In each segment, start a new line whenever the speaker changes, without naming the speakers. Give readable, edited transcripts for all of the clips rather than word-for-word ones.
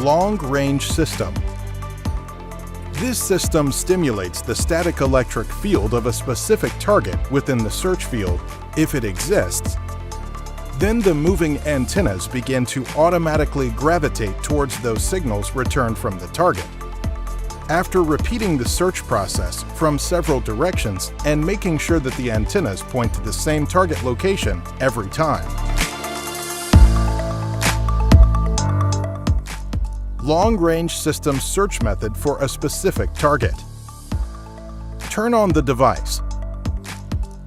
long-range system. This system stimulates the static electric field of a specific target within the search field, if it exists. Then the moving antennas begin to automatically gravitate towards those signals returned from the target. After repeating the search process from several directions and making sure that the antennas point to the same target location every time. Long-range system search method for a specific target. Turn on the device.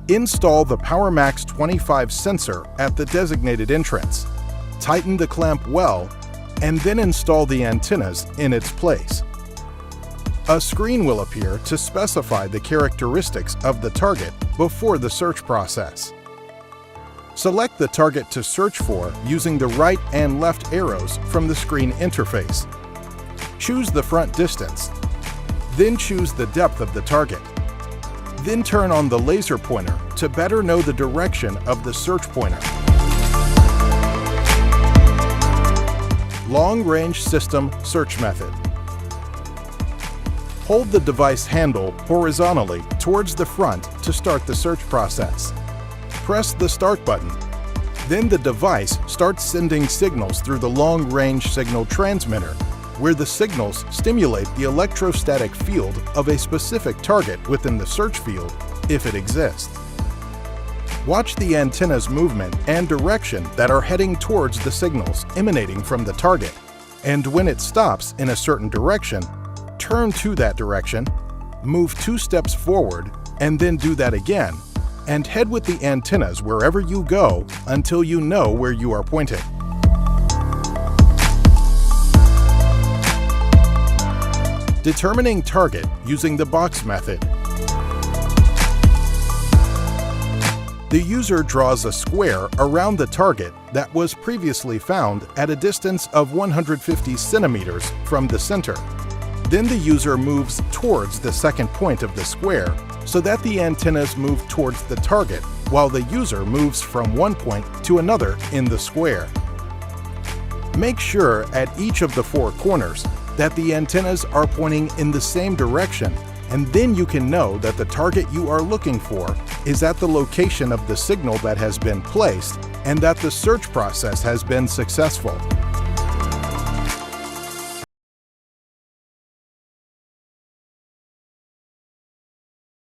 Install the PowerMax 25 sensor at the designated entrance. Tighten the clamp well, and then install the antennas in its place. A screen will appear to specify the characteristics of the target before the search process. Select the target to search for using the right and left arrows from the screen interface. Choose the front distance. Then choose the depth of the target. Then turn on the laser pointer to better know the direction of the search pointer. Long-range system search method. Hold the device handle horizontally towards the front to start the search process. Press the Start button. Then the device starts sending signals through the long-range signal transmitter, where the signals stimulate the electrostatic field of a specific target within the search field, if it exists. Watch the antenna's movement and direction that are heading towards the signals emanating from the target, and when it stops in a certain direction, turn to that direction, move 2 steps forward, and then do that again, and head with the antennas wherever you go until you know where you are pointing. Determining target using the box method. The user draws a square around the target that was previously found at a distance of 150 centimeters from the center. Then the user moves towards the second point of the square so that the antennas move towards the target while the user moves from one point to another in the square. Make sure at each of the 4 corners that the antennas are pointing in the same direction, and then you can know that the target you are looking for is at the location of the signal that has been placed and that the search process has been successful.